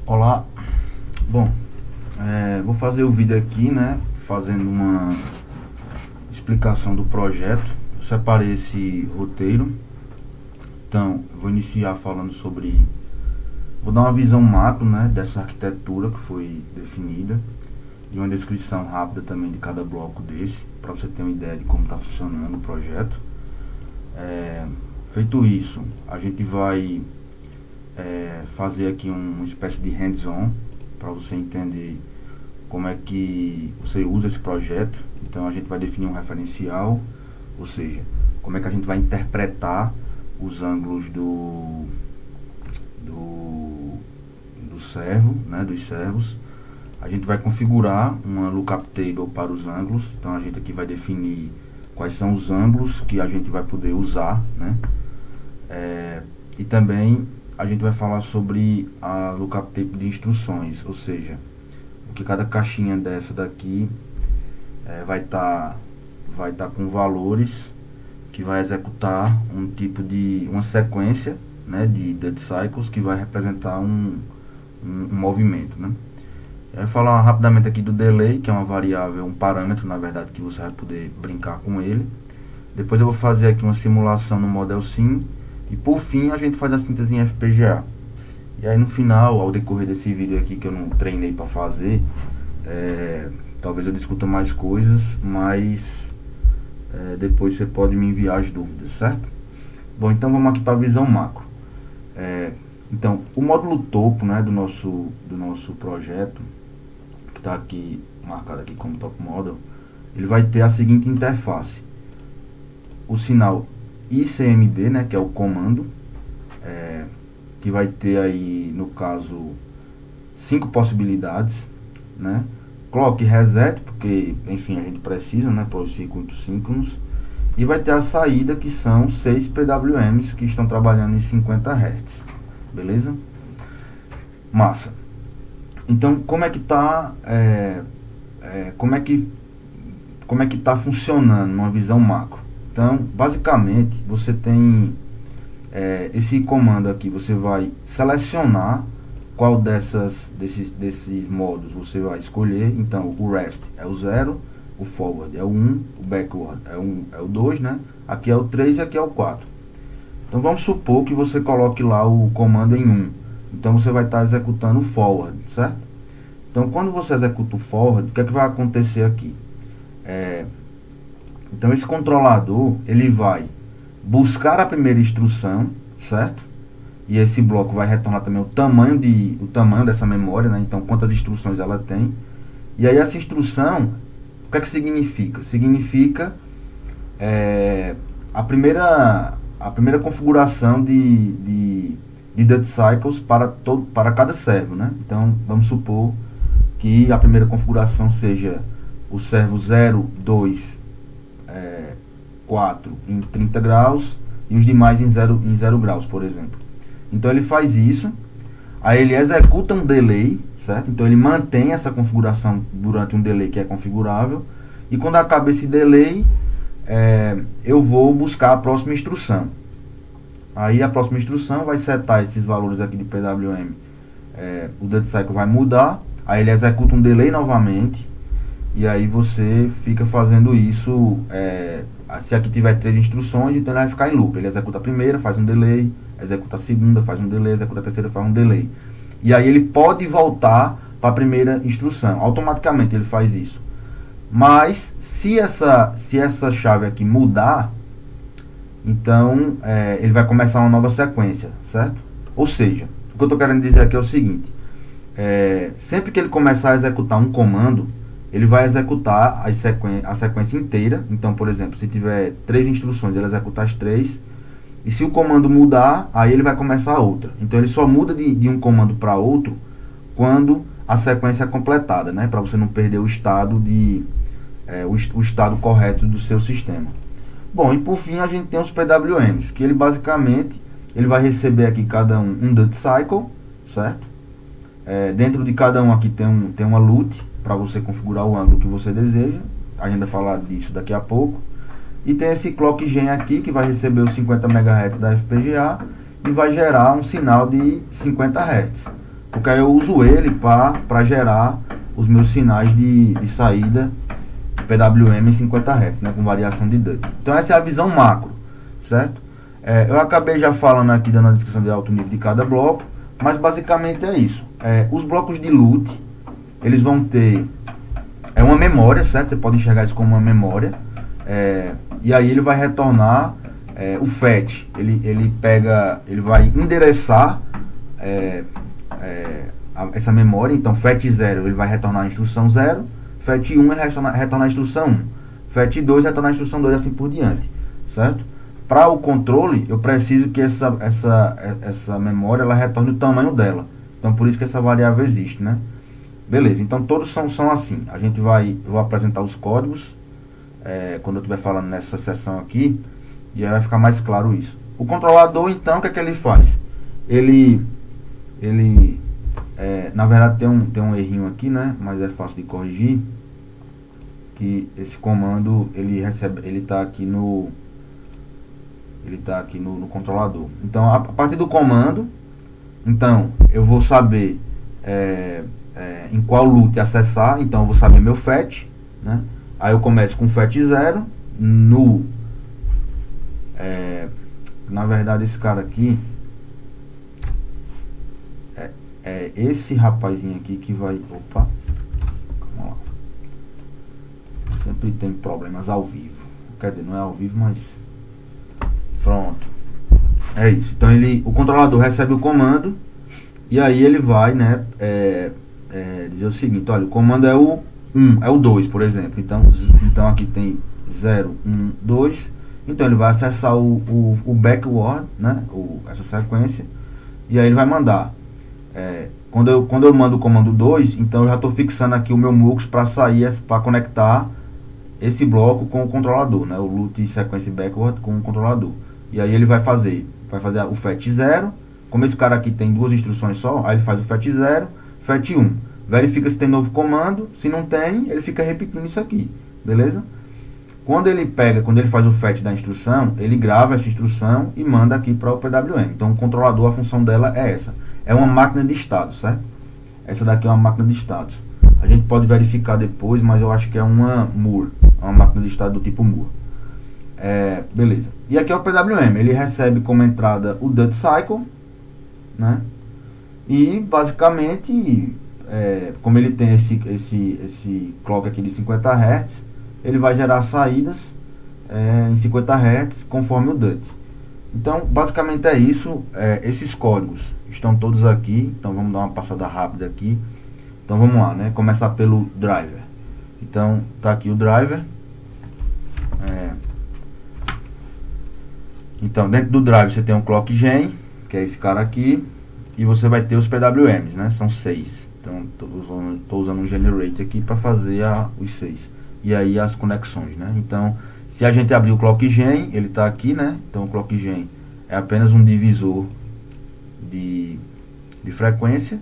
Olá, bom, vou fazer o vídeo aqui, né, fazendo uma explicação do projeto. Eu separei esse roteiro, então vou iniciar falando sobre, vou dar uma visão macro, né, dessa arquitetura que foi definida e uma descrição rápida também de cada bloco desse, para você ter uma ideia de como está funcionando o projeto. Feito isso, a gente vai fazer aqui uma espécie de hands-on para você entender como é que você usa esse projeto. Então a gente vai definir um referencial, ou seja, como é que a gente vai interpretar os ângulos do servo, né, dos servos. A gente vai configurar uma lookup table para os ângulos. Então a gente aqui vai definir quais são os ângulos que a gente vai poder usar, né? E também a gente vai falar sobre a lookup table de instruções, ou seja, o que cada caixinha dessa daqui vai estar com valores que vai executar um tipo de uma sequência, né, de dead cycles que vai representar um movimento, né? Eu vou falar rapidamente aqui do delay, que é uma variável, um parâmetro na verdade, que você vai poder brincar com ele. Depois eu vou fazer aqui uma simulação no Model Sim. E por fim a gente faz a síntese em FPGA. E aí no final, ao decorrer desse vídeo aqui que eu não treinei para fazer, talvez eu discuta mais coisas, mas depois você pode me enviar as dúvidas, certo? Bom, então vamos aqui para a visão macro. Então, o módulo topo, né, do nosso projeto, que está aqui marcado aqui como top model, ele vai ter a seguinte interface: o sinal ICMD, né, que é o comando, que vai ter aí, no caso, 5 possibilidades, né? Clock reset, porque, enfim, a gente precisa, né, para os circuitos síncronos. E vai ter a saída, que são 6 PWMs, que estão trabalhando em 50 Hz. Beleza? Massa. Então, como é que tá, como é que tá funcionando numa visão macro? Então, basicamente, você tem esse comando aqui. Você vai selecionar qual desses modos você vai escolher. Então, o rest é o 0, o forward é o 1, o backward é o 2, né? Aqui é o 3 e aqui é o 4. Então, vamos supor que você coloque lá o comando em 1. Então, você vai estar executando o forward, certo? Então, quando você executa o forward, o que é que vai acontecer aqui? Então esse controlador, ele vai buscar a primeira instrução, certo? E esse bloco vai retornar também o tamanho dessa memória, né? Então quantas instruções ela tem. E aí essa instrução, o que é que significa? Significa a primeira configuração de dead cycles para cada servo, né? Então vamos supor que a primeira configuração seja o servo 0, 2, 4 em 30 graus e os demais em 0 graus, por exemplo. Então ele faz isso, aí ele executa um delay, certo? Então ele mantém essa configuração durante um delay que é configurável, e quando acaba esse delay, eu vou buscar a próxima instrução. Aí a próxima instrução vai setar esses valores aqui de PWM, o dead cycle vai mudar, aí ele executa um delay novamente. E aí você fica fazendo isso, se aqui tiver 3 instruções, então ele vai ficar em loop. Ele executa a primeira, faz um delay, executa a segunda, faz um delay, executa a terceira, faz um delay. E aí ele pode voltar para a primeira instrução. Automaticamente ele faz isso. Mas se essa chave aqui mudar, então ele vai começar uma nova sequência, certo? Ou seja, o que eu estou querendo dizer aqui é o seguinte: sempre que ele começar a executar um comando, ele vai executar a sequência inteira. Então, por exemplo, se tiver 3 instruções, ele executa as 3. E se o comando mudar, aí ele vai começar outra. Então, ele só muda de um comando para outro quando a sequência é completada, né? Para você não perder o estado o estado correto do seu sistema. Bom, e por fim a gente tem os PWMs, que ele basicamente ele vai receber aqui cada um dead cycle, certo? Dentro de cada um aqui tem uma LUT para você configurar o ângulo que você deseja. A gente vai falar disso daqui a pouco. E tem esse clock gen aqui que vai receber os 50 MHz da FPGA e vai gerar um sinal de 50 Hz. porque aí eu uso ele para gerar os meus sinais de saída PWM em 50 Hz, né, com variação de DUT. Então essa é a visão macro, certo? Eu acabei já falando aqui, dando a descrição de alto nível de cada bloco, mas basicamente é isso. Os blocos de LUT, eles vão ter uma memória, certo? Você pode enxergar isso como uma memória, e aí ele vai retornar o FET. Ele vai endereçar essa memória. Então FET 0 ele vai retornar a instrução 0, FET 1 ele retorna a instrução 1, FET 2 retorna a instrução 2 e assim por diante, certo? Para o controle, eu preciso que essa memória ela retorne o tamanho dela. Então por isso que essa variável existe, né? Beleza, então todos são assim. Eu vou apresentar os códigos quando eu estiver falando nessa seção aqui, e aí vai ficar mais claro isso. O controlador, então, o que é que ele faz? Ele na verdade tem um errinho aqui, né? Mas é fácil de corrigir. Que esse comando ele está aqui no controlador. Então a partir do comando, então eu vou saber em qual LUT acessar. Então eu vou saber meu FET, né? Aí eu começo com FET 0 na verdade esse cara aqui é esse rapazinho aqui que vai... Opa, vamos lá. Sempre tem problemas ao vivo. Quer dizer, não é ao vivo, mas... Pronto. É isso. Então o controlador recebe o comando, e aí ele vai, né, dizer o seguinte: olha, o comando é o 1, é o 2, por exemplo. Então aqui tem 0, 1, 2. Então ele vai acessar o backward, né, essa sequência, e aí ele vai mandar. Quando eu mando o comando 2, então eu já estou fixando aqui o meu MUX para sair, para conectar esse bloco com o controlador, né, o LUT sequência backward com o controlador. E aí ele vai fazer o FET 0. Como esse cara aqui tem duas instruções só, aí ele faz o FET 0, FET 1. Verifica se tem novo comando. Se não tem, ele fica repetindo isso aqui, beleza? Quando ele faz o FET da instrução, ele grava essa instrução e manda aqui para o PWM. Então o controlador, a função dela é essa. É uma máquina de estados, certo? Essa daqui é uma máquina de estados. A gente pode verificar depois, mas eu acho que é uma Moore. É uma máquina de estado do tipo Moore. Beleza. E aqui é o PWM. Ele recebe como entrada o DUT cycle, né? E basicamente, como ele tem esse clock aqui de 50 Hz, ele vai gerar saídas em 50 Hz conforme o DUT. Então basicamente é isso. Esses códigos estão todos aqui. Então vamos dar uma passada rápida aqui. Então vamos lá, né? Começar pelo driver. Então tá aqui o driver. Então dentro do driver você tem um clock gen, que é esse cara aqui, e você vai ter os PWMs, né? São 6. Então estou usando um generate aqui para fazer os 6. E aí as conexões, né? Então se a gente abrir o clock gen, ele está aqui, né? Então o clock gen é apenas um divisor de frequência.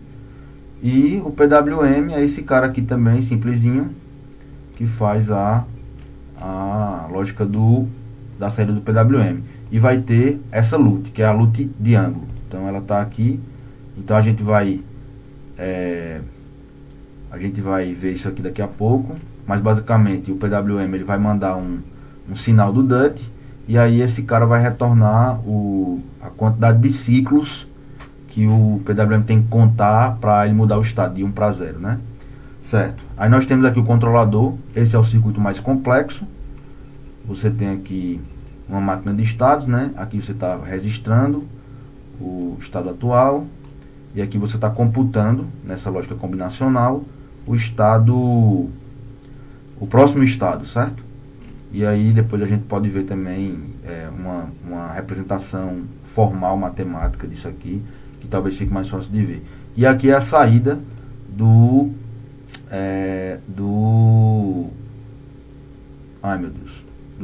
E o PWM é esse cara aqui também, simplesinho, que faz a lógica da saída do PWM. E vai ter essa LUT, que é a LUT de ângulo. Então ela está aqui. Então a gente vai ver isso aqui daqui a pouco. Mas basicamente o PWM ele vai mandar um sinal do DUT. E aí esse cara vai retornar a quantidade de ciclos que o PWM tem que contar para ele mudar o estado de 1 para 0, né? Certo. Aí nós temos aqui o controlador. Esse é o circuito mais complexo. Você tem aqui uma máquina de estados, né? Aqui você está registrando o estado atual. E aqui você está computando, nessa lógica combinacional, o próximo estado, certo? E aí depois a gente pode ver também uma representação formal, matemática disso aqui, que talvez fique mais fácil de ver. E aqui é a saída do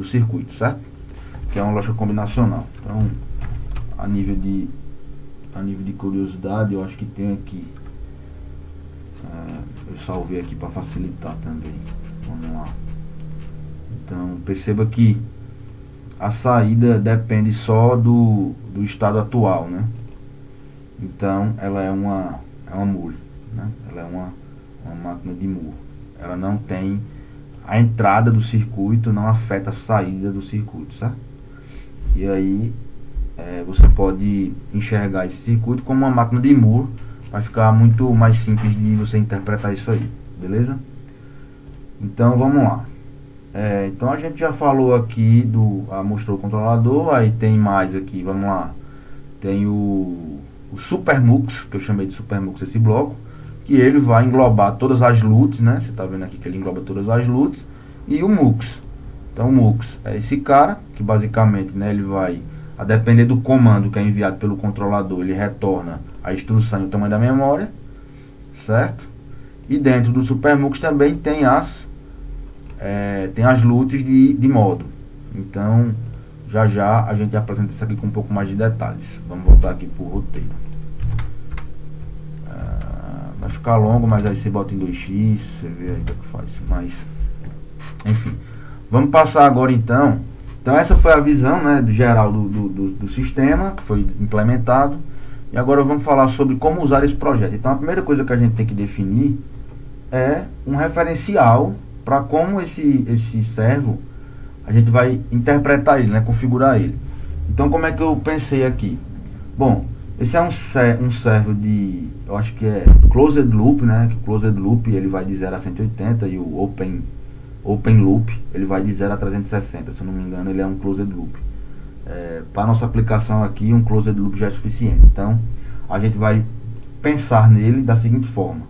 circuito, certo? Que é uma lógica combinacional. Então, a nível de curiosidade, eu acho que tem aqui, eu salvei aqui para facilitar também. Vamos lá. Então perceba que a saída depende só do estado atual, né? Então ela é uma é uma mule, né? Ela é uma máquina de Moore. Ela não tem a entrada do circuito, não afeta a saída do circuito, certo? E aí você pode enxergar esse circuito como uma máquina de Moore, vai ficar muito mais simples de você interpretar isso aí, beleza? Então vamos lá. Então a gente já falou aqui mostrou o controlador, aí tem mais aqui, vamos lá. Tem o SuperMux, que eu chamei de SuperMux esse bloco, que ele vai englobar todas as LUTs, né? Você está vendo aqui que ele engloba todas as LUTs, e o MUX. Então o MUX é esse cara, que basicamente, né, ele vai, a depender do comando que é enviado pelo controlador, ele retorna a instrução e o tamanho da memória, certo? E dentro do SuperMux também tem as LUTs de modo. Então já a gente apresenta isso aqui com um pouco mais de detalhes. Vamos voltar aqui para o roteiro. Vai ficar longo, mas aí você bota em 2x, você vê aí o que faz. Mas, enfim, vamos passar agora então. Então essa foi a visão, né, do geral do sistema que foi implementado. E agora vamos falar sobre como usar esse projeto. Então a primeira coisa que a gente tem que definir é um referencial para como esse servo a gente vai interpretar ele, né, configurar ele. Então como é que eu pensei aqui? Bom, esse é um servo de, eu acho que é closed loop, né? Que closed loop ele vai de 0 a 180 e o open loop ele vai de 0 a 360. Se eu não me engano, ele é um closed loop. Para nossa aplicação aqui, um closed loop já é suficiente. Então, a gente vai pensar nele da seguinte forma.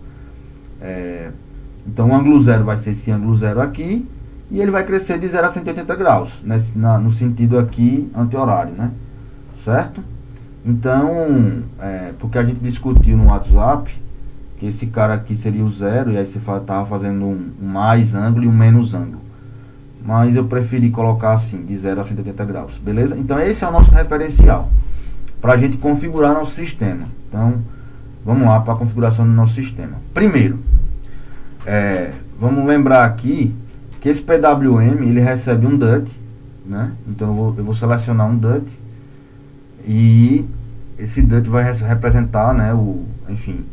Então, o ângulo zero vai ser esse ângulo zero aqui e ele vai crescer de 0 a 180 graus, no sentido aqui anti-horário, né? Certo? Então, porque a gente discutiu no WhatsApp que esse cara aqui seria o zero, e aí você estava fazendo um mais ângulo e um menos ângulo. Mas eu preferi colocar assim, de 0 a 180 graus, beleza? Então esse é o nosso referencial, para a gente configurar nosso sistema. Então, vamos lá para a configuração do nosso sistema. Primeiro, vamos lembrar aqui que esse PWM, ele recebe um DUT, né? Então eu vou selecionar um DUT, e esse DUT vai representar, né, enfim,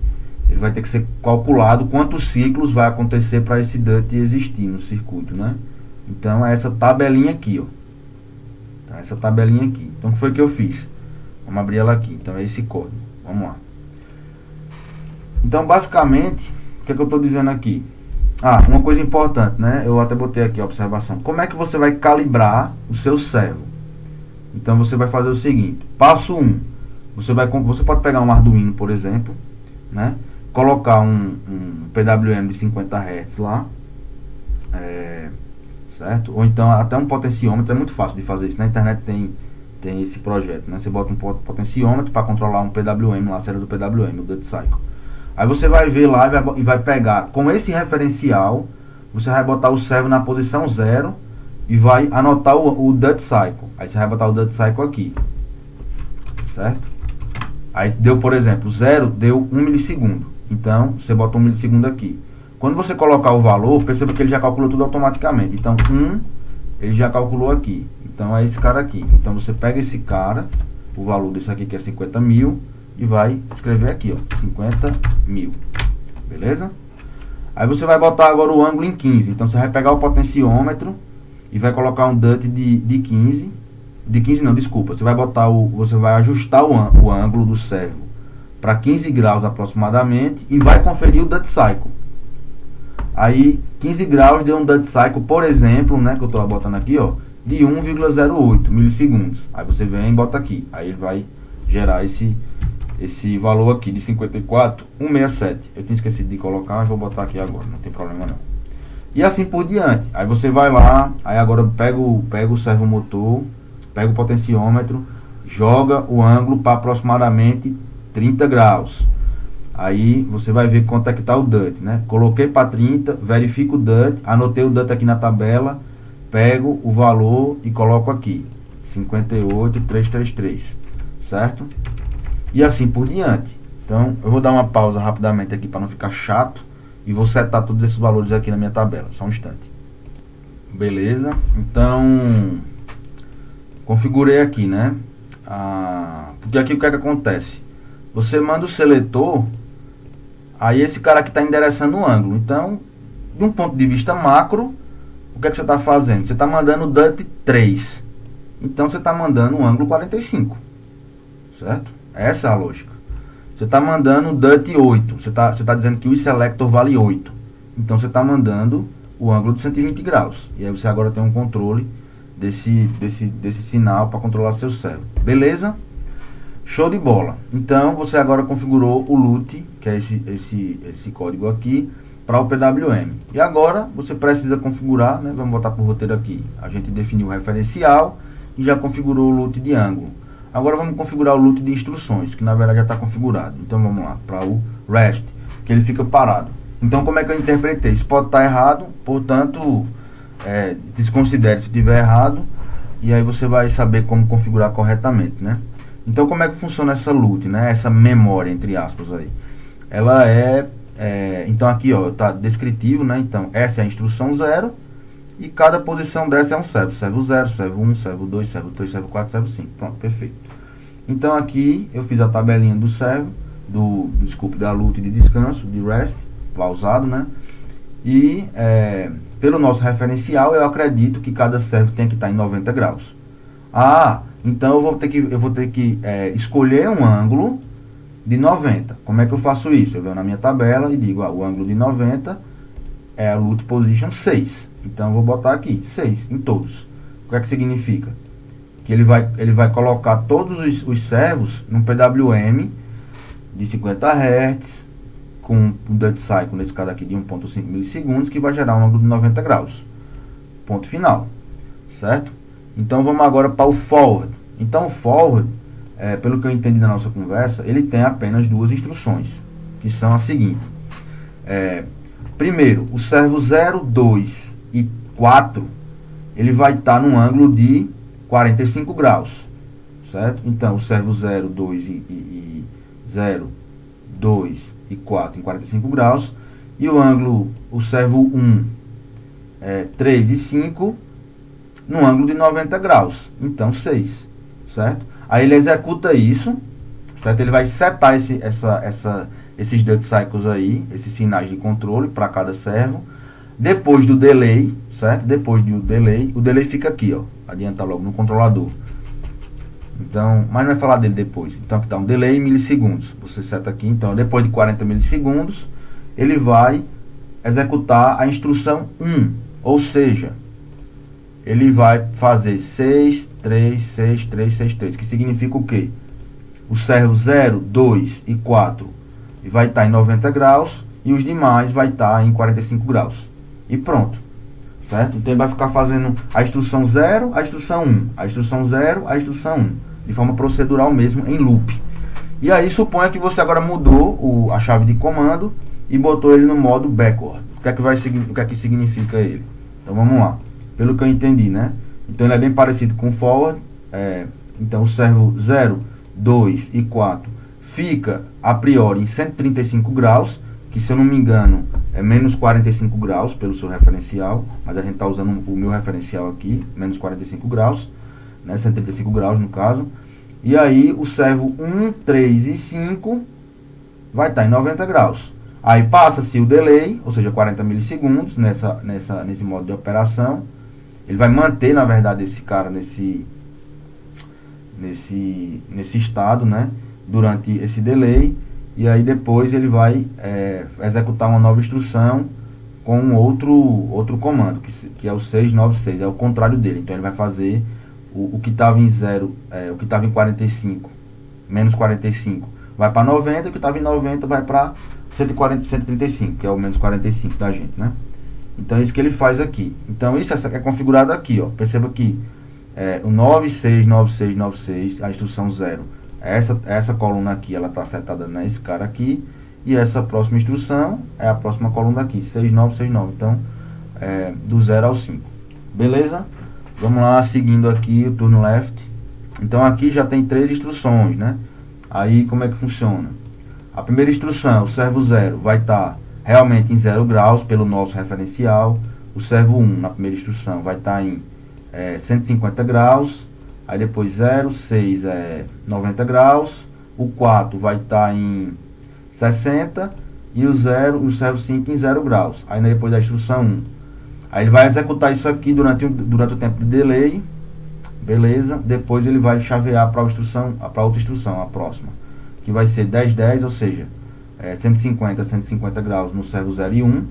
ele vai ter que ser calculado quantos ciclos vai acontecer para esse DUT existir no circuito, né? Então é essa tabelinha aqui, ó. Então, essa tabelinha aqui. Então o que foi que eu fiz? Vamos abrir ela aqui. Então é esse código. Vamos lá. Então basicamente, o que é que eu estou dizendo aqui? Uma coisa importante, né? Eu até botei aqui a observação. Como é que você vai calibrar o seu servo? Então você vai fazer o seguinte. Passo 1. Você pode pegar um Arduino, por exemplo, né? Colocar um PWM de 50 Hz lá, certo? Ou então até um potenciômetro. É muito fácil de fazer isso. Na internet tem esse projeto, né? Você bota um potenciômetro para controlar um PWM lá, a série do PWM, o Duty Cycle. Aí você vai ver lá e vai pegar com esse referencial, você vai botar o servo na posição 0 e vai anotar o Duty Cycle. Aí você vai botar o Duty Cycle aqui, certo? Aí deu, por exemplo, 0 deu 1 milissegundo. Então você bota 1 milissegundo aqui. Quando você colocar o valor, perceba que ele já calculou tudo automaticamente. Então 1 ele já calculou aqui. Então é esse cara aqui. Então você pega esse cara, o valor desse aqui que é 50 mil, e vai escrever aqui, ó, 50 mil. Beleza? Aí você vai botar agora o ângulo em 15. Então você vai pegar o potenciômetro e vai colocar um DUT de 15. De 15 não, desculpa. Você vai botar você vai ajustar o ângulo do servo para 15 graus aproximadamente e vai conferir o Duty Cycle. Aí 15 graus deu um Duty Cycle, por exemplo, né, que eu estou botando aqui, ó, de 1,08 milissegundos. Aí você vem e bota aqui. Aí ele vai gerar esse valor aqui de 54,167. Eu tinha esquecido de colocar, mas vou botar aqui agora, não tem problema não. E assim por diante. Aí você vai lá, aí agora pega o servomotor, pega o potenciômetro, joga o ângulo para aproximadamente 30 graus. Aí você vai ver quanto é que está o DUT, né? Coloquei para 30, verifico o DUT, anotei o DUT aqui na tabela, pego o valor e coloco aqui, 58,333, certo? E assim por diante. Então eu vou dar uma pausa rapidamente aqui para não ficar chato e vou setar todos esses valores aqui na minha tabela, só um instante. Beleza? Então configurei aqui, né? Porque aqui o que é que acontece? Você manda o seletor Aí esse cara aqui está endereçando o ângulo. Então, de um ponto de vista macro, o que é que você está fazendo? Você está mandando o DUT 3. Então você está mandando o ângulo 45. Certo? Essa é a lógica. Você está mandando o DUT 8. Você tá dizendo que o selector vale 8. Então você está mandando o ângulo de 120 graus. E aí você agora tem um controle desse sinal para controlar seu servo. Beleza? Show de bola. Então você agora configurou o LUT, que é esse código aqui, para o PWM. E agora você precisa configurar, né? Vamos voltar para o roteiro aqui. A gente definiu o referencial e já configurou o LUT de ângulo. Agora vamos configurar o LUT de instruções, que na verdade já está configurado. Então vamos lá, para o REST, que ele fica parado. Então como é que eu interpretei? Isso pode estar errado, portanto, desconsidere se estiver errado, e aí você vai saber como configurar corretamente, né? Então como é que funciona essa LUT, né? Essa memória, entre aspas aí. Ela então aqui ó, tá descritivo, né? Então essa é a instrução 0, e cada posição dessa é um servo. Servo 0, servo 1, servo 2, servo 3, servo 4, servo 5. Pronto, perfeito. Então aqui eu fiz a tabelinha do servo, da LUT de descanso, de REST, pausado, né? E pelo nosso referencial eu acredito que cada servo tem que estar em 90 graus. Então eu vou ter que escolher um ângulo de 90. Como é que eu faço isso? Eu venho na minha tabela e digo, o ângulo de 90 é a LUT position 6. Então eu vou botar aqui 6 em todos. O que é que significa? Que ele vai colocar todos os servos num PWM de 50 Hz com um DUT cycle, nesse caso aqui de 1.5 milissegundos, que vai gerar um ângulo de 90 graus. Ponto final. Certo? Então vamos agora para o forward. Então o forward, pelo que eu entendi na nossa conversa, ele tem apenas duas instruções, que são as seguintes. Primeiro, o servo 0, 2 e 4, ele vai estar num ângulo de 45 graus. Certo? Então o servo 0, 2 e 0, 2 e 4 em 45 graus. E o servo 1, 3 e 5 no ângulo de 90 graus. Então 6, certo? Aí ele executa isso, certo? Ele vai setar esses DUT cycles aí, esses sinais de controle para cada servo. Depois do delay, certo? Depois do delay, o delay fica aqui, ó, adianta logo no controlador. Então, mas não vai falar dele depois. Então aqui está um delay em milissegundos. Você seta aqui, então depois de 40 milissegundos, ele vai executar a instrução 1, ou seja, ele vai fazer 6, 3, 6, 3, 6, 3, que significa o quê? O servo 0, 2 e 4 vai estar em 90 graus e os demais vai estar em 45 graus. E pronto. Certo? Então ele vai ficar fazendo a instrução 0, a instrução 1, a instrução 0, a instrução 1, de forma procedural mesmo, em loop. E aí suponha que você agora mudou a chave de comando e botou ele no modo backward. O que é que significa ele? Então vamos lá. Pelo que eu entendi, né? Então ele é bem parecido com o forward. Então o servo 0, 2 e 4 fica a priori em 135 graus, que se eu não me engano é menos 45 graus pelo seu referencial, mas a gente está usando o meu referencial aqui, menos 45 graus, né, 135 graus no caso. E aí o servo 1, 3 e 5 vai estar em 90 graus. Aí passa-se o delay, ou seja, 40 milissegundos nesse modo de operação. Ele vai manter, na verdade, esse cara nesse estado, né, durante esse delay. E aí depois ele vai executar uma nova instrução com outro comando, que é o 696, é o contrário dele. Então ele vai fazer o que estava em 0, o que estava em 45, menos 45, vai para 90, e o que estava em 90 vai para 135, que é o menos 45 da gente, né? Então é isso que ele faz aqui. Então isso é configurado aqui, ó. Perceba que o 969696, a instrução 0, essa coluna aqui, ela está setada nesse cara aqui, e essa próxima instrução é a próxima coluna aqui, 6969. Então do 0 ao 5. Beleza? Vamos lá, seguindo aqui o turno left. Então aqui já tem 3 instruções, né? Aí como é que funciona? A primeira instrução, o servo 0, vai estar realmente em 0 graus pelo nosso referencial. O servo 1, na primeira instrução, vai estar em 150 graus. Aí depois 0, 6 é 90 graus. O 4 vai estar em 60. e o servo 5 em 0 graus. Aí depois da instrução 1. Aí ele vai executar isso aqui durante o tempo de delay. Beleza? Depois ele vai chavear para outra instrução, a próxima. Que vai ser 10, ou seja, 150 graus no servo 0 e 1,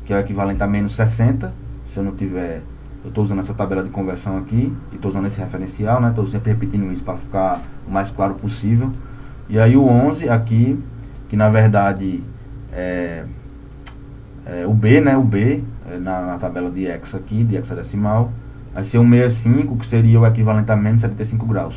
que é o equivalente a menos 60. Se eu não tiver... Eu estou usando essa tabela de conversão aqui, e estou usando esse referencial, né? Estou sempre repetindo isso para ficar o mais claro possível. E aí o 11 aqui, que na verdade é o B, né? O B na tabela de hexa aqui, de hexadecimal, vai ser o 65, que seria o equivalente a menos 75 graus.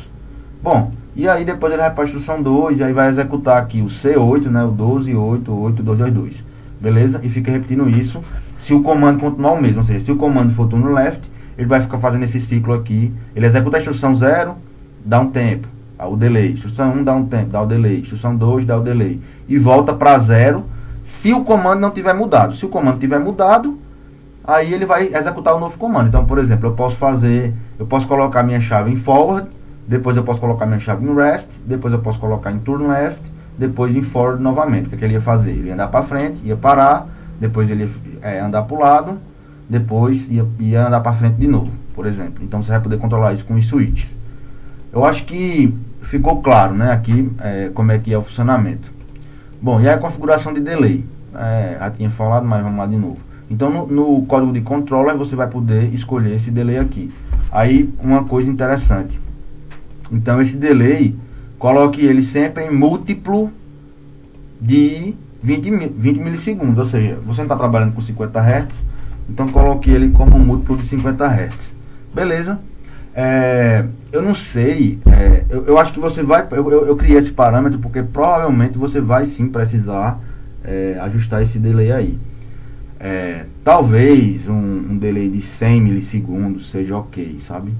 Bom, e aí depois ele vai para a instrução 2, e aí vai executar aqui o C8, né? O 12, 8, 8, 2, 2, 2. Beleza? E fica repetindo isso se o comando continuar o mesmo. Ou seja, se o comando for turn left, ele vai ficar fazendo esse ciclo aqui. Ele executa a instrução 0, dá um tempo, dá o delay. Instrução 1 dá um tempo, dá o delay. Instrução 2 dá o delay. E volta para 0 se o comando não tiver mudado. Se o comando tiver mudado, aí ele vai executar o novo comando. Então, por exemplo, eu posso colocar minha chave em forward, depois eu posso colocar minha chave em rest, depois eu posso colocar em turn left, depois em forward novamente. O que ele ia fazer? Ele ia andar para frente, ia parar, depois ele ia andar para o lado, depois ia andar para frente de novo, por exemplo. Então você vai poder controlar isso com os switches. Eu acho que ficou claro, né, aqui como é que é o funcionamento. Bom, e aí a configuração de delay? Já tinha falado, mas vamos lá de novo. Então no código de controller você vai poder escolher esse delay aqui. Aí uma coisa interessante. Então esse delay, coloque ele sempre em múltiplo de 20 milissegundos. Ou seja, você não está trabalhando com 50 Hz, então coloque ele como múltiplo de 50 Hz. Beleza? Eu não sei, eu acho que você vai... Eu criei esse parâmetro porque provavelmente você vai sim precisar ajustar esse delay aí. Talvez um delay de 100 milissegundos seja ok, sabe?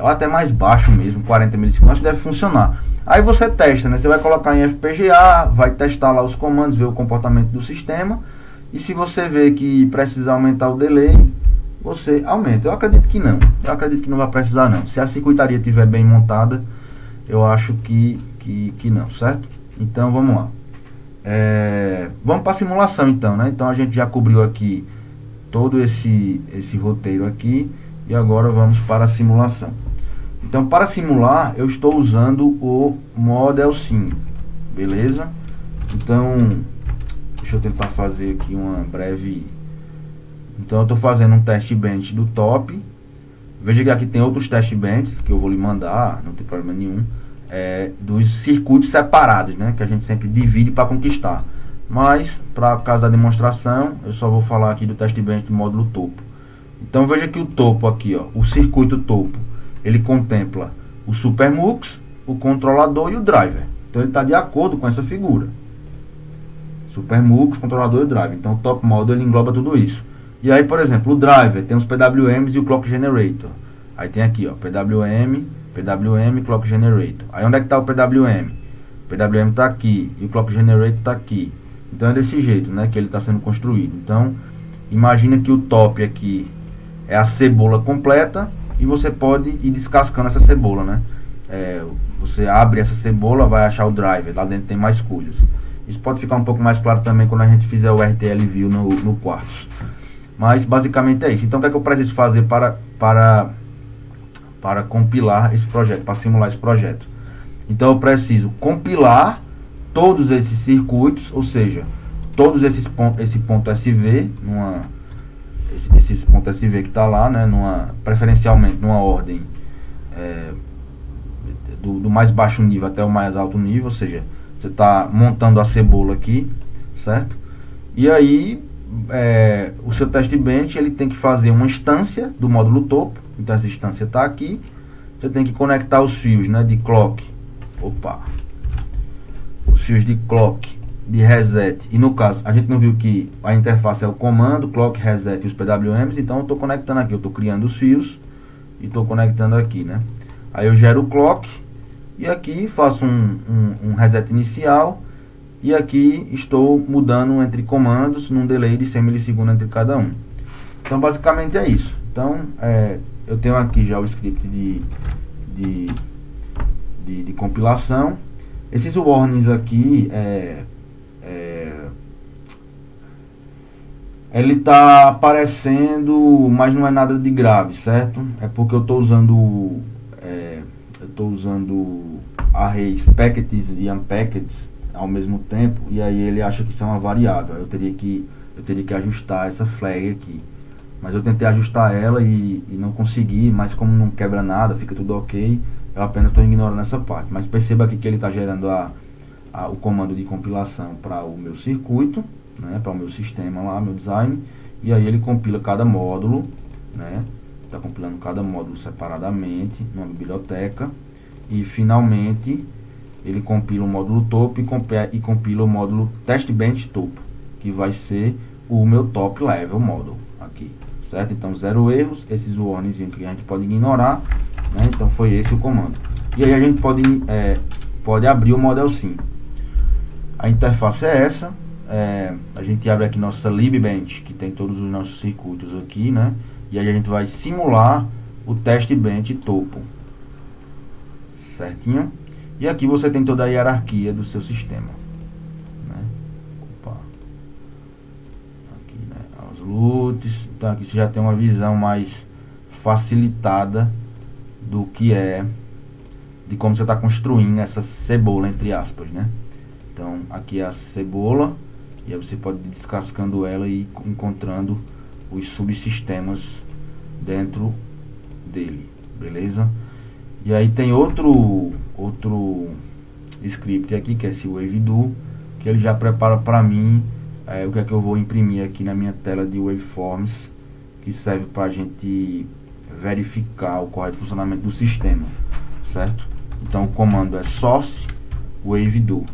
Ou até mais baixo mesmo, 40 milissegundos, acho que deve funcionar. Aí você testa, né? Você vai colocar em FPGA, vai testar lá os comandos, ver o comportamento do sistema. E se você vê que precisa aumentar o delay, você aumenta. Eu acredito que não. Eu acredito que não vai precisar não. Se a circuitaria estiver bem montada, eu acho que não, certo? Então vamos lá. Vamos para a simulação então, né? Então a gente já cobriu aqui todo esse roteiro aqui. E agora vamos para a simulação. Então, para simular, eu estou usando o Model Sim. Beleza? Então, deixa eu tentar fazer aqui uma breve... Então, eu estou fazendo um teste bench do top. Veja que aqui tem outros teste benches que eu vou lhe mandar, não tem problema nenhum. Dos circuitos separados, né? Que a gente sempre divide para conquistar. Mas, para caso da demonstração, eu só vou falar aqui do teste bench do módulo topo. Então veja que o topo aqui, ó, o circuito topo, ele contempla o SuperMux, o controlador e o driver. Então ele está de acordo com essa figura. SuperMux, controlador e driver. Então o top model ele engloba tudo isso. E aí, por exemplo, o driver tem os PWMs e o Clock Generator. Aí tem aqui, ó, PWM, Clock Generator. Aí onde é que está o PWM? O PWM está aqui e o Clock Generator está aqui. Então é desse jeito, né, que ele está sendo construído. Então imagina que o top aqui é a cebola completa e você pode ir descascando essa cebola, né? Você abre essa cebola, vai achar o driver, lá dentro tem mais coisas. Isso pode ficar um pouco mais claro também quando a gente fizer o RTL View no Quartz. Mas basicamente é isso. Então o que é que eu preciso fazer para compilar esse projeto, para simular esse projeto? Então eu preciso compilar todos esses circuitos, ou seja, todos esse ponto SV, esses pontos SV que está lá, né, preferencialmente numa ordem do mais baixo nível até o mais alto nível, ou seja, você está montando a cebola aqui, certo? E aí o seu teste bench ele tem que fazer uma instância do módulo topo. Então essa instância está aqui. Você tem que conectar os fios, né, de clock. Os fios de clock, de reset. E no caso, a gente não viu que a interface é o comando, clock, reset e os PWMs. Então eu estou conectando aqui, eu estou criando os fios e estou conectando aqui, né? Aí eu gero o clock e aqui faço um reset inicial. E aqui estou mudando entre comandos num delay de 100 milissegundos entre cada um. Então basicamente é isso. Então eu tenho aqui já o script de compilação. Esses warnings aqui Ele está aparecendo, mas não é nada de grave, certo? É porque eu estou usando arrays packets e unpackets ao mesmo tempo, e aí ele acha que isso é uma variável. Eu teria que ajustar essa flag aqui, mas eu tentei ajustar ela e não consegui. Mas como não quebra nada, fica tudo ok, eu apenas estou ignorando essa parte. Mas perceba aqui que ele está gerando o comando de compilação para o meu circuito, né, para o meu sistema lá, meu design, e aí ele compila cada módulo, né, está compilando cada módulo separadamente numa biblioteca, e finalmente ele compila o módulo topo e compila o módulo testbench topo, que vai ser o meu top level model aqui, certo? Então 0 erros, esses warnings que a gente pode ignorar, né? Então foi esse o comando. E aí a gente pode abrir o model sim. A interface é essa. A gente abre aqui nossa libbench, que tem todos os nossos circuitos aqui, né? E aí a gente vai simular o testbench topo, certinho? E aqui você tem toda a hierarquia do seu sistema, né? Opa. Aqui, né, os loots. Então aqui você já tem uma visão mais facilitada do que de como você está construindo essa cebola, entre aspas, né? Então aqui é a cebola, e aí você pode ir descascando ela e encontrando os subsistemas dentro dele, beleza? E aí tem outro script aqui, que é esse wavedo, que ele já prepara para mim o que é que eu vou imprimir aqui na minha tela de waveforms, que serve para a gente verificar o correto funcionamento do sistema, certo? Então o comando é source wavedo,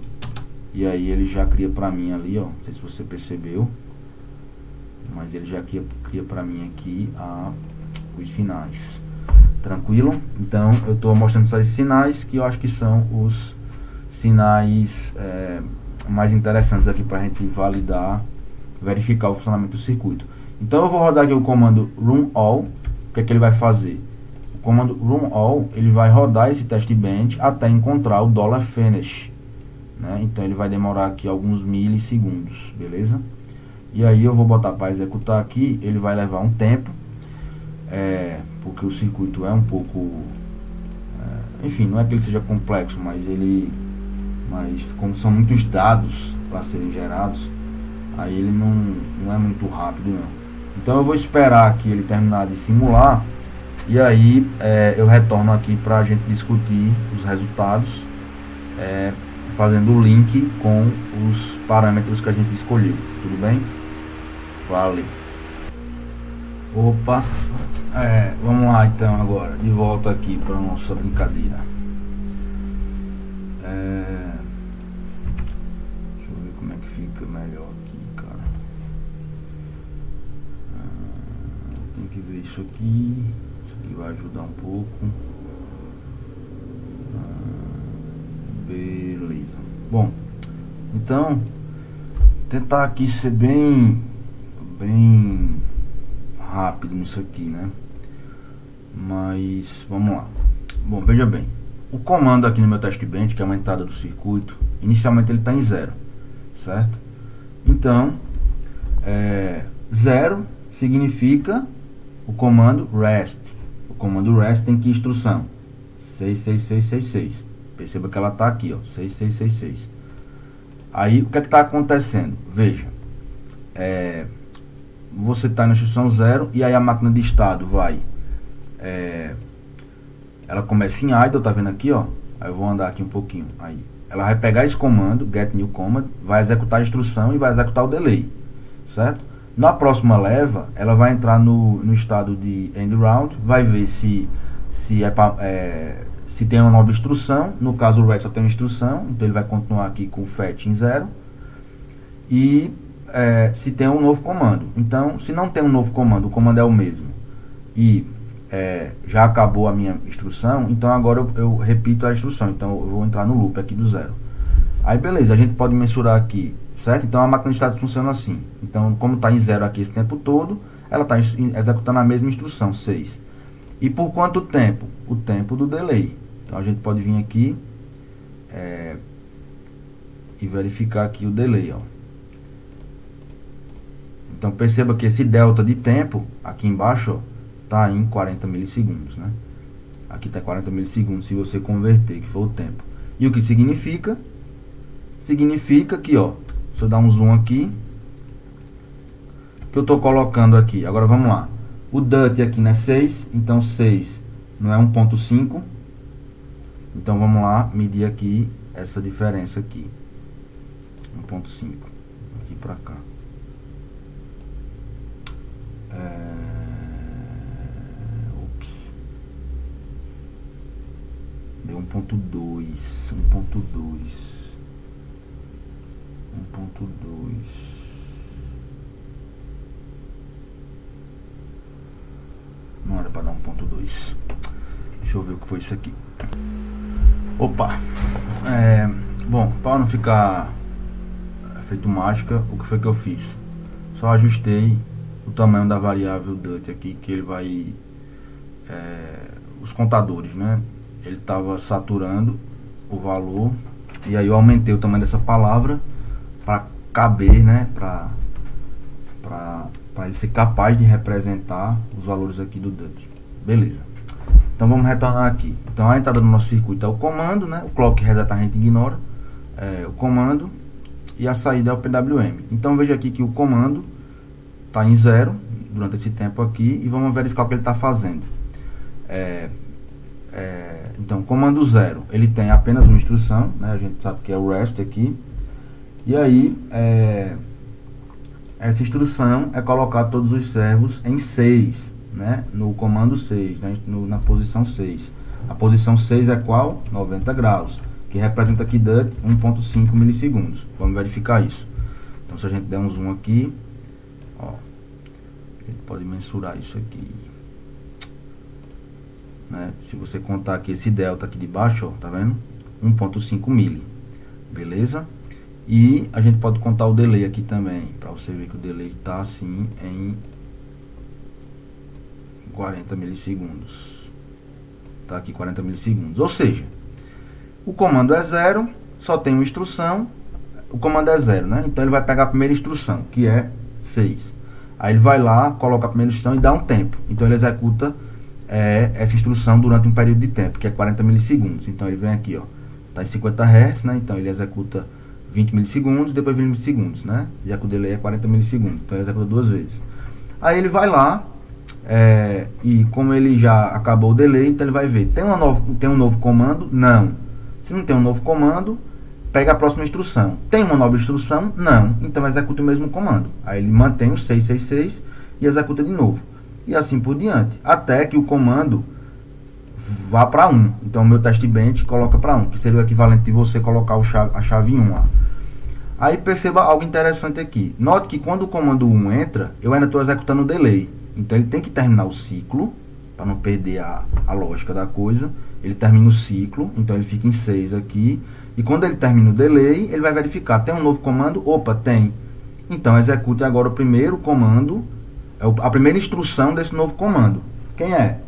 e aí ele já cria para mim ali, ó, não sei se você percebeu, mas ele já cria para mim aqui os sinais. Tranquilo? Então eu estou mostrando só esses sinais, que eu acho que são os sinais mais interessantes aqui para a gente validar, verificar o funcionamento do circuito. Então eu vou rodar aqui o comando run all. O que é que ele vai fazer? O comando run all, ele vai rodar esse testbench até encontrar o $finish, né? Então ele vai demorar aqui alguns milissegundos, beleza? E aí eu vou botar para executar aqui. Ele vai levar um tempo, porque o circuito é um pouco, enfim, não é que ele seja complexo, mas como são muitos dados para serem gerados, aí ele não é muito rápido não. Então eu vou esperar aqui ele terminar de simular, e aí eu retorno aqui para a gente discutir os resultados, fazendo o link com os parâmetros que a gente escolheu. Tudo bem? Valeu. Opa, vamos lá então agora, de volta aqui para nossa brincadeira. Deixa eu ver como é que fica melhor aqui, cara. Tem que ver isso aqui vai ajudar um pouco. Beleza. Bom, então tentar aqui ser bem rápido nisso aqui, né? Mas vamos lá. Bom, veja bem, o comando aqui no meu testbench, que é uma entrada do circuito, inicialmente ele está em 0, certo? Então 0 significa o comando rest. O comando rest tem que instrução 66666. Perceba que ela está aqui, ó, 6666. Aí o que é que está acontecendo? Veja, você está na instrução 0, e aí a máquina de estado vai, ela começa em idle, tá vendo aqui, ó? Aí eu vou andar aqui um pouquinho. Aí ela vai pegar esse comando, get new command, vai executar a instrução e vai executar o delay, certo? Na próxima leva, ela vai entrar no estado de end round, vai ver se tem uma nova instrução. No caso o REST só tem uma instrução, então ele vai continuar aqui com o fetch em 0. E se tem um novo comando. Então, se não tem um novo comando, o comando é o mesmo, e já acabou a minha instrução, então agora eu repito a instrução. Então eu vou entrar no loop aqui do 0. Aí beleza, a gente pode mensurar aqui, certo? Então a máquina de estado funciona assim. Então, como está em 0 aqui esse tempo todo, ela está executando a mesma instrução, 6. E por quanto tempo? O tempo do delay. Então a gente pode vir aqui e verificar aqui o delay, ó. Então perceba que esse delta de tempo aqui embaixo está em 40 milissegundos, né? Aqui está 40 milissegundos se você converter, que for o tempo. E o que significa? Significa que, ó, se eu dar um zoom aqui, que eu estou colocando aqui. Agora vamos lá. O DUT aqui não é 6, então 6 não é 1.5. Então vamos lá medir aqui essa diferença aqui. 1.5 aqui para cá. Ops. Deu 1.2. 1.2. Não era para dar 1.2. Deixa eu ver o que foi isso aqui. Opa! Bom, para não ficar feito mágica, o que foi que eu fiz? Só ajustei o tamanho da variável DUT aqui, que ele vai... os contadores, né? Ele estava saturando o valor, e aí eu aumentei o tamanho dessa palavra para caber, né? Para ele ser capaz de representar os valores aqui do DUT. Beleza. Então vamos retornar aqui. Então a entrada do nosso circuito é o comando, né? O clock reset a gente ignora, o comando, e a saída é o PWM. Então veja aqui que o comando está em 0 durante esse tempo aqui, e vamos verificar o que ele está fazendo. Então comando 0, ele tem apenas uma instrução, né? A gente sabe que é o REST aqui, e aí essa instrução é colocar todos os servos em 6, né? No comando 6, né? Na posição 6. A posição 6 é qual? 90 graus, que representa aqui DUT 1.5 milissegundos. Vamos verificar isso. Então se a gente der um zoom aqui, ó, a gente pode mensurar isso aqui, né? Se você contar aqui esse delta aqui de baixo, ó, tá vendo? 1.5 mili, beleza? E a gente pode contar o delay aqui também, para você ver que o delay está assim em 40 milissegundos. Tá aqui 40 milissegundos. Ou seja, o comando é 0, só tem uma instrução. O comando é 0, né? Então ele vai pegar a primeira instrução, que é 6. Aí ele vai lá, coloca a primeira instrução e dá um tempo. Então ele executa essa instrução durante um período de tempo, que é 40 milissegundos. Então ele vem aqui, ó, tá em 50 Hz, né? Então ele executa 20 milissegundos, depois 20 milissegundos, né? Já que o delay é 40 milissegundos, então ele executa 2 vezes. Aí ele vai lá, e como ele já acabou o delay, então ele vai ver, tem um novo comando? Não. Se não tem um novo comando, pega a próxima instrução. Tem uma nova instrução? Não. Então executa o mesmo comando. Aí ele mantém o 666 e executa de novo. E assim por diante, até que o comando vá para 1. Então o meu test bench coloca para 1, que seria o equivalente de você colocar a chave em 1 lá. Aí perceba algo interessante aqui. Note que quando o comando 1 entra, eu ainda estou executando o delay. Então ele tem que terminar o ciclo, para não perder a lógica da coisa. Ele termina o ciclo, então ele fica em 6 aqui. E quando ele termina o delay, ele vai verificar, tem um novo comando? Opa, tem. Então execute agora o primeiro comando, a primeira instrução desse novo comando. Quem é?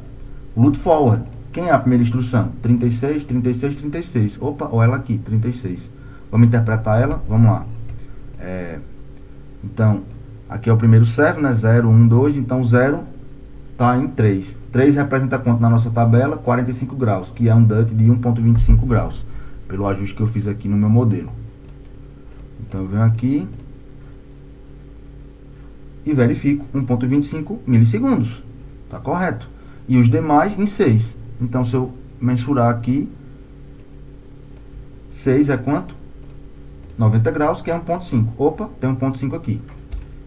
Loot forward. Quem é a primeira instrução? 36, 36, 36. Opa, olha ela aqui, 36. Vamos interpretar ela? Vamos lá. Então, aqui é o primeiro servo, né? 0, 1, 2. Então, 0 está em 3. 3 representa quanto na nossa tabela? 45 graus, que é um DUT de 1.25 graus, pelo ajuste que eu fiz aqui no meu modelo. Então, eu venho aqui e verifico 1.25 milissegundos. Tá correto. E os demais em 6. Então, se eu mensurar aqui, 6 é quanto? 90 graus, que é 1.5. Opa, tem 1.5 aqui.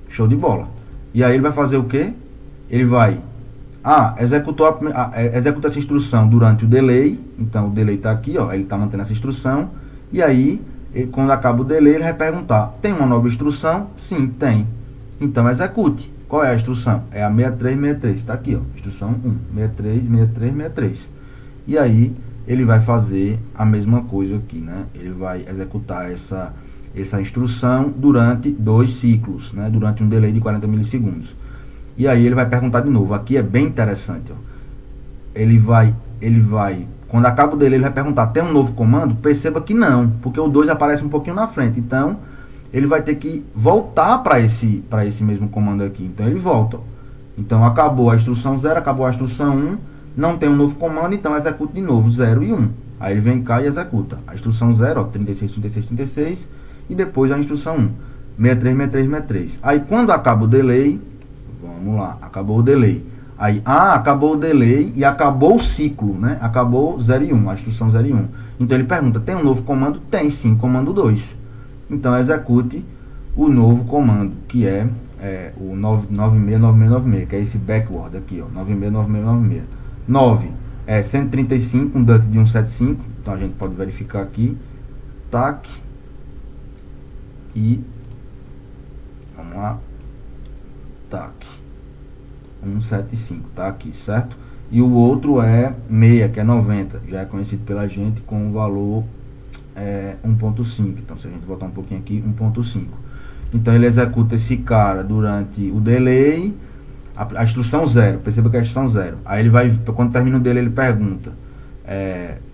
Show de bola. E aí ele vai fazer o quê? Ele vai... executa essa instrução durante o delay. Então, o delay está aqui, ó. Ele está mantendo essa instrução. E aí, quando acaba o delay, ele vai perguntar, tem uma nova instrução? Sim, tem. Então, execute. Qual é a instrução? É a 6363. Está aqui, ó. Instrução 1. 63, 63, 63. E aí, ele vai fazer a mesma coisa aqui, né? Ele vai executar essa instrução durante 2 ciclos, né? Durante um delay de 40 milissegundos. E aí ele vai perguntar de novo. Aqui é bem interessante, ó. Ele vai, quando acaba o delay, ele vai perguntar, tem um novo comando? Perceba que não, porque o 2 aparece um pouquinho na frente. Então, ele vai ter que voltar para esse mesmo comando aqui. Então ele volta. Ó. Então acabou a instrução 0, acabou a instrução 1, não tem um novo comando, então executa de novo 0 e 1. Aí ele vem cá e executa a instrução 0, ó, 36, 36, 36, e depois a instrução 1, 63, 63, 63. Aí quando acaba o delay, vamos lá, acabou o delay. Aí, acabou o delay e acabou o ciclo, né? Acabou 0 e 1, a instrução 0 e 1. Então ele pergunta, tem um novo comando? Tem sim, comando 2. Então execute o novo comando, que é o 969696, que é esse backward aqui, ó, 969696. 9 é 135, um DUT de 175, então a gente pode verificar aqui, TAC, e, vamos lá, TAC, 175, tá aqui, certo? E o outro é 6, que é 90, já é conhecido pela gente com o valor 1.5, então se a gente voltar um pouquinho aqui, 1.5. Então ele executa esse cara durante o delay, a instrução 0, perceba que é a instrução 0. Aí ele vai, quando termina o delay, ele pergunta,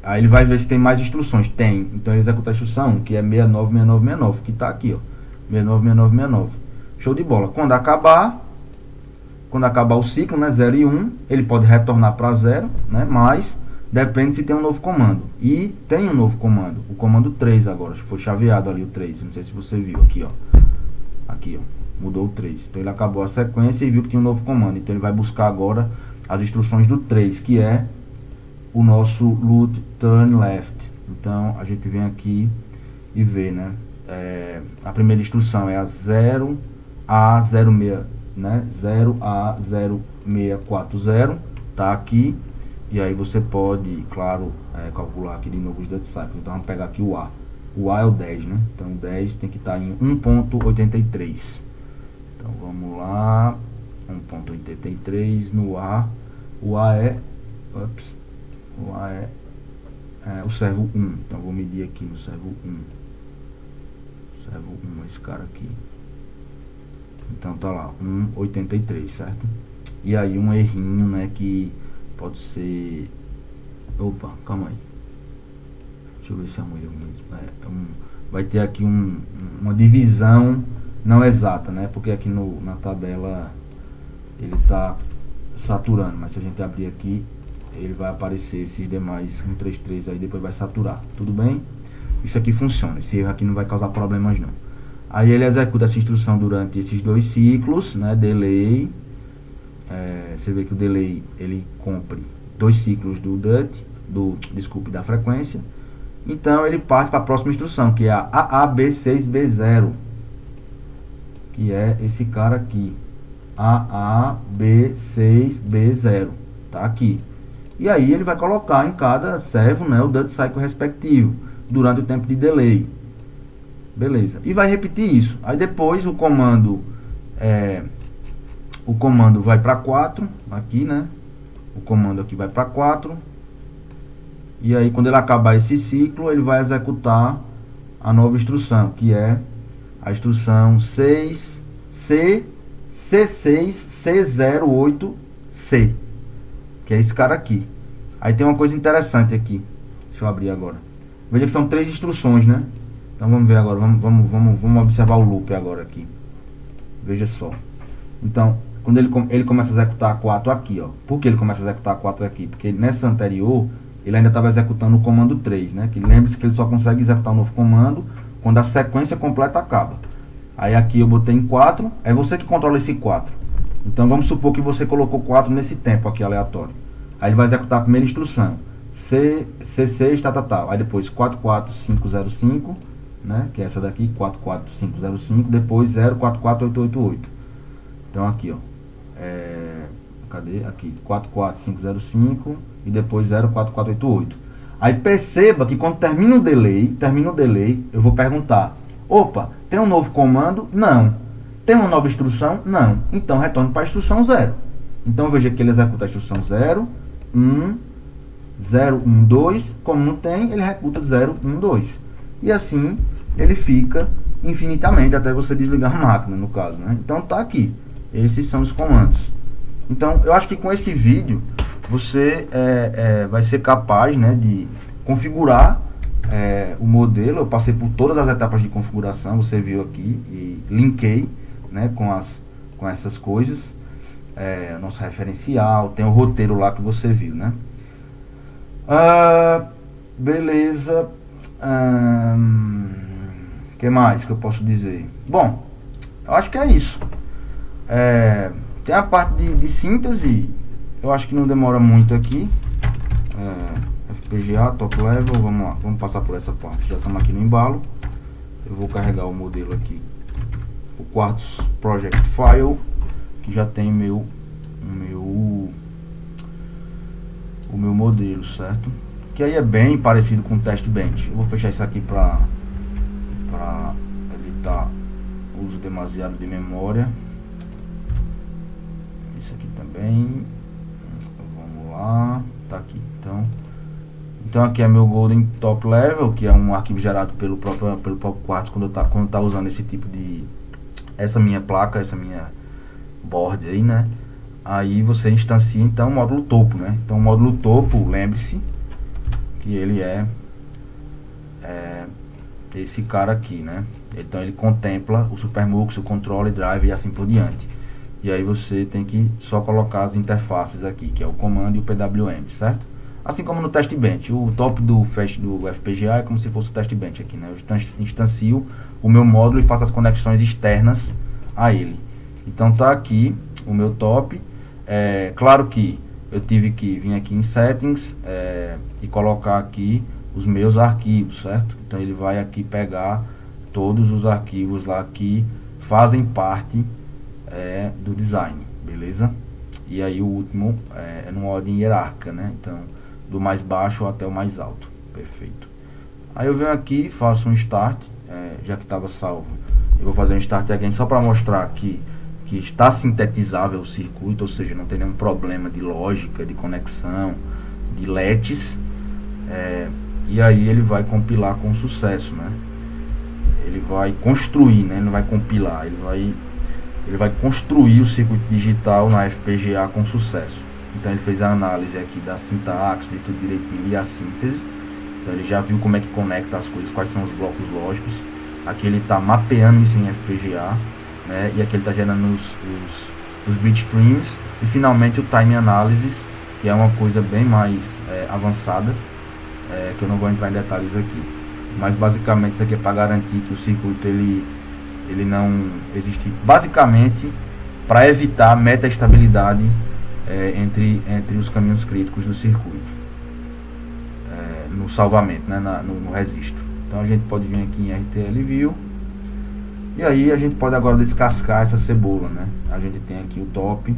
aí ele vai ver se tem mais instruções. Tem, então ele executa a instrução 1, que é 696969, que está aqui, ó, 696969. Show de bola. Quando acabar o ciclo, né, 0 e 1, ele pode retornar para 0, né, mas depende se tem um novo comando. E tem um novo comando, o comando 3 agora, acho que foi chaveado ali o 3, não sei se você viu aqui, ó. Aqui, ó, mudou o 3. Então ele acabou a sequência e viu que tinha um novo comando. Então ele vai buscar agora as instruções do 3, que é o nosso loot turn left. Então a gente vem aqui e vê, né, a primeira instrução é a 0A06, né, 0A0640, tá aqui. E aí você pode, claro, calcular aqui de novo os dead cycles. Então vamos pegar aqui o A. O A é o 10, né? Então o 10 tem que estar em 1.83. Então vamos lá. 1.83 no A. O A é... Ups. O A é o servo 1. Então vou medir aqui no servo 1. Servo 1, esse cara aqui. Então tá lá, 1.83, certo? E aí um errinho, né, que pode ser... Opa, calma aí. Deixa eu ver se a mulher vai ter aqui uma divisão não exata, né? Porque aqui na tabela ele está saturando, mas se a gente abrir aqui, ele vai aparecer esses demais 133 aí, depois vai saturar. Tudo bem? Isso aqui funciona, esse erro aqui não vai causar problemas não. Aí ele executa essa instrução durante esses dois ciclos, né? Delay. Você vê que o delay ele cumpre 2 ciclos do DUT, da frequência. Então ele parte para a próxima instrução, que é a AAB6B0, que é esse cara aqui, AAB6B0, tá aqui. E aí ele vai colocar em cada servo, né, o DUT cycle respectivo, durante o tempo de delay. Beleza. E vai repetir isso. Aí depois o comando vai para 4, aqui, né? O comando aqui vai para 4. E aí quando ele acabar esse ciclo, ele vai executar a nova instrução, que é a instrução 6C6C08C, que é esse cara aqui. Aí tem uma coisa interessante aqui. Deixa eu abrir agora. Veja que são 3 instruções, né? Então vamos ver agora, vamos observar o loop agora aqui. Veja só. Então, quando ele começa a executar a 4 aqui, ó. Por que ele começa a executar a 4 aqui? Porque nessa anterior, ele ainda estava executando o comando 3, né? Que lembre-se que ele só consegue executar um novo comando quando a sequência completa acaba. Aí aqui eu botei em 4, é você que controla esse 4. Então vamos supor que você colocou 4 nesse tempo aqui aleatório. Aí ele vai executar a primeira instrução. C6, tal. Aí depois 44505, né? Que é essa daqui, 44505, depois 044888. Então aqui, ó. Cadê? Aqui, 44505 e depois 04488. Aí perceba que quando termina o delay, eu vou perguntar: opa, tem um novo comando? Não. Tem uma nova instrução? Não. Então retorne para a instrução 0. Então veja que ele executa a instrução 0, 1, 0, 1, 2. Como não tem, ele executa 0, 1, 2. E assim ele fica infinitamente até você desligar a máquina, no caso, né? Então tá aqui. Esses são os comandos. Então eu acho que com esse vídeo você vai ser capaz, né, de configurar o modelo, eu passei por todas as etapas de configuração, você viu aqui, e linkei, né, com essas coisas, nosso referencial, tem o roteiro lá que você viu, né? Beleza. Que mais que eu posso dizer? Bom, eu acho que é isso. Tem a parte de síntese, eu acho que não demora muito aqui. FPGA, top level, vamos lá, vamos passar por essa parte. Já estamos aqui no embalo. Eu vou carregar o modelo aqui, o Quartz Project File, que já tem o meu modelo, certo? Que aí é bem parecido com o Test Bench. Eu vou fechar isso aqui para evitar o uso demasiado de memória. Isso aqui também. Vamos lá, tá aqui. Então aqui é meu Golden Top Level, que é um arquivo gerado pelo próprio Quartz quando tá usando esse tipo de, essa minha placa, essa minha board aí, né? Aí você instancia então o módulo topo, né? Então o módulo topo, lembre-se que ele é esse cara aqui, né? Então ele contempla o SuperMux, o controle, drive e assim por diante. E aí você tem que só colocar as interfaces aqui, que é o comando e o PWM, certo? Assim como no Test Bench, o top do FPGA é como se fosse o Test Bench aqui, né? Eu instancio o meu módulo e faço as conexões externas a ele. Então tá aqui o meu top. Claro que eu tive que vir aqui em Settings e colocar aqui os meus arquivos, certo? Então ele vai aqui pegar todos os arquivos lá que fazem parte do design, beleza? E aí o último é numa ordem hierárquica, né? Então do mais baixo até o mais alto, perfeito. Aí eu venho aqui, faço um start, já que estava salvo, eu vou fazer um start again só para mostrar que está sintetizável o circuito, ou seja, não tem nenhum problema de lógica, de conexão, de LEDs, e aí ele vai compilar com sucesso, né? Ele vai construir, né? Ele não vai compilar, ele vai construir o circuito digital na FPGA com sucesso. Então ele fez a análise aqui da sintaxe, de tudo direitinho, e a síntese. Então ele já viu como é que conecta as coisas, quais são os blocos lógicos. Aqui ele está mapeando isso em FPGA, né? E aqui ele está gerando os bitstreams. E finalmente o time analysis, que é uma coisa bem mais avançada, que eu não vou entrar em detalhes aqui. Mas basicamente isso aqui é para garantir que o circuito ele não existe, basicamente para evitar a meta-estabilidade entre os caminhos críticos do circuito, no salvamento, né, no registro. Então a gente pode vir aqui em RTL View e aí a gente pode agora descascar essa cebola, né? A gente tem aqui o top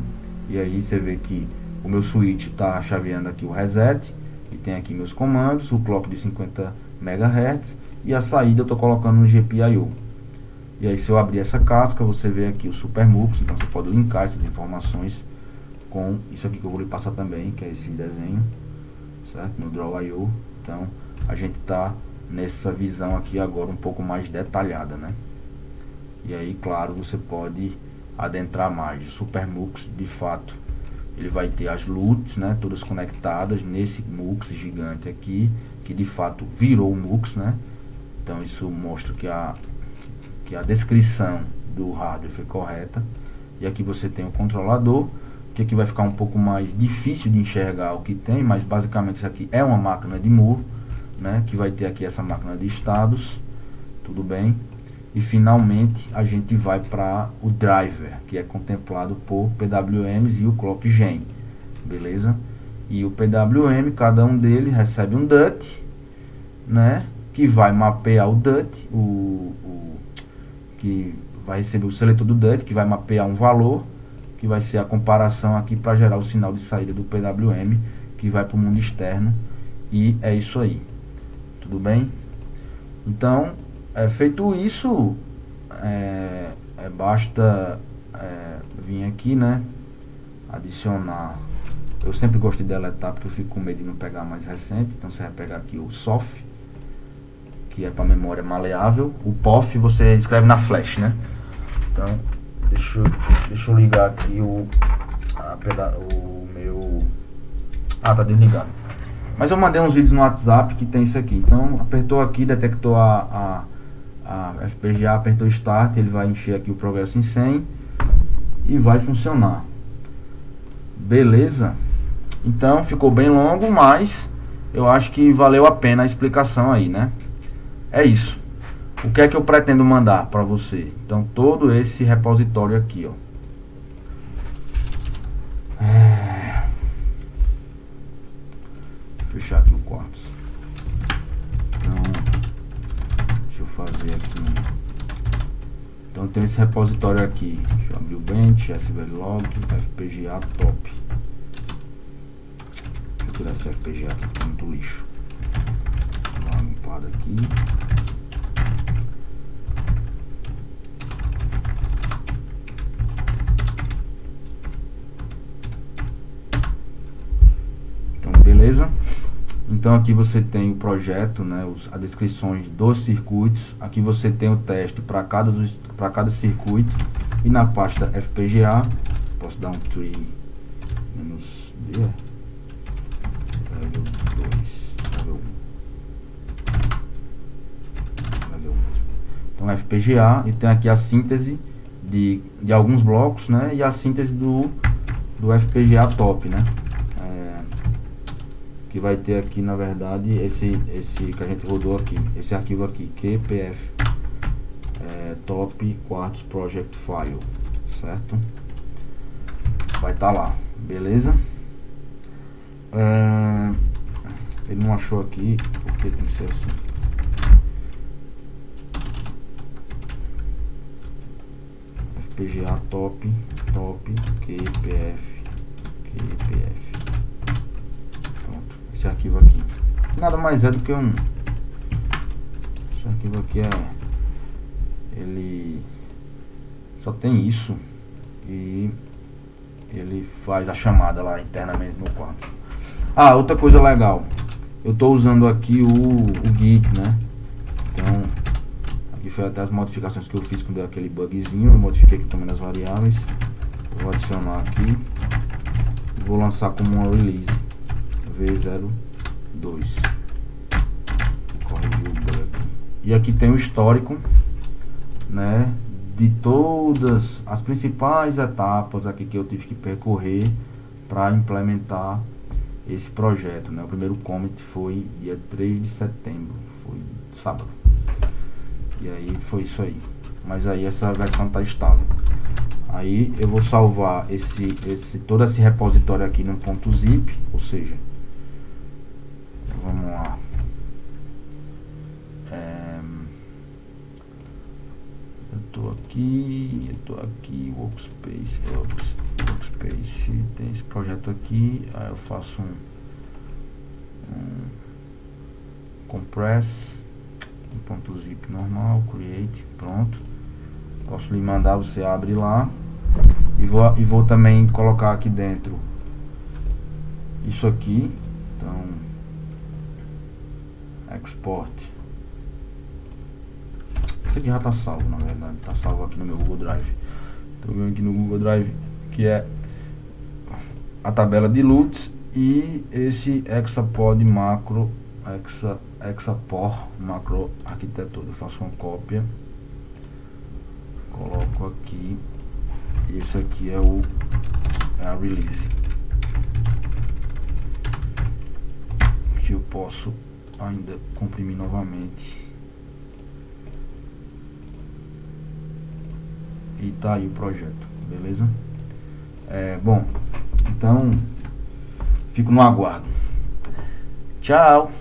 e aí você vê que o meu switch está chaveando aqui o reset e tem aqui meus comandos, o clock de 50 MHz e a saída eu estou colocando no GPIO. E aí se eu abrir essa casca, você vê aqui o SuperMux, então você pode linkar essas informações com isso aqui que eu vou lhe passar também, que é esse desenho, certo? No Draw.io. Então a gente está nessa visão aqui agora um pouco mais detalhada, né? E aí, claro, você pode adentrar mais. O SuperMux, de fato, ele vai ter as LUTs, né? Todas conectadas nesse MUX gigante aqui, que de fato virou o MUX, né? Então isso mostra que a descrição do hardware foi correta. E aqui você tem o controlador, que aqui vai ficar um pouco mais difícil de enxergar o que tem, mas basicamente isso aqui é uma máquina de Moore, né? Que vai ter aqui essa máquina de estados, tudo bem. E finalmente a gente vai para o driver, que é contemplado por PWMs e o clock gen, beleza? E o PWM, cada um deles recebe um DUT, né? Que vai mapear o DUT, que vai receber o seletor do DUT, que vai mapear um valor, que vai ser a comparação aqui para gerar o sinal de saída do PWM, que vai para o mundo externo. E é isso aí, tudo bem? Então, feito isso, basta vir aqui, né, adicionar. Eu sempre gosto de deletar porque eu fico com medo de não pegar mais recente. Então você vai pegar aqui o SOF, que é para memória maleável. O POF você escreve na flash, né? Então deixa eu ligar aqui o meu. Tá desligado. Mas eu mandei uns vídeos no WhatsApp que tem isso aqui. Então apertou aqui, detectou a FPGA, apertou Start, ele vai encher aqui o progresso em 100 e vai funcionar. Beleza? Então ficou bem longo, mas eu acho que valeu a pena a explicação aí, né? É isso. O que é que eu pretendo mandar para você? Então todo esse repositório aqui, ó. Vou fechar aqui o Quartz. Então, deixa eu fazer aqui. Então tem esse repositório aqui. Deixa eu abrir o Bench, SVLog, FPGA top. Deixa eu tirar esse FPGA aqui, que é muito lixo. Vou dar uma limpada aqui. Então, beleza? Então aqui você tem o projeto, né, as descrições dos circuitos. Aqui você tem o teste para cada circuito. E na pasta FPGA, posso dar um tree -D, level 2, level 1, level 1. Então FPGA, e tem aqui a síntese de alguns blocos, né, e a síntese do FPGA top, né. Que vai ter aqui, na verdade, esse que a gente rodou aqui, esse arquivo aqui, QPF top Quartz project file, certo? Vai estar lá, beleza? Ele não achou aqui, porque tem que ser assim. FPGA top QPF. Esse arquivo aqui nada mais é do que esse arquivo aqui ele só tem isso e ele faz a chamada lá internamente no Quartz. Outra coisa legal, eu estou usando aqui o Git, né? Então aqui foi até as modificações que eu fiz quando deu aquele bugzinho. Eu modifiquei aqui também as variáveis. Vou adicionar aqui, vou lançar como uma release V02. Corrigir o bug aqui. E aqui tem o histórico, né, de todas as principais etapas aqui que eu tive que percorrer para implementar esse projeto, né? O primeiro commit foi dia 3 de setembro, foi sábado. E aí foi isso aí. Mas aí essa versão está estável. Aí eu vou salvar todo esse repositório aqui num .zip, ou seja, vamos lá. Eu tô aqui, workspace, tem esse projeto aqui. Aí eu faço um compress, um .zip normal, create, pronto. Posso lhe mandar, você abre lá. E vou também colocar aqui dentro isso aqui. Então, export. Esse aqui já está salvo, na verdade. Está salvo aqui no meu Google Drive. Estou vendo aqui no Google Drive, que é a tabela de LUTs e esse Exapod macro, Exapor macro arquitetura. Eu faço uma cópia, coloco aqui. Esse aqui é a release, que eu posso ainda comprimir novamente. E tá aí o projeto, beleza? Bom, então fico no aguardo. Tchau!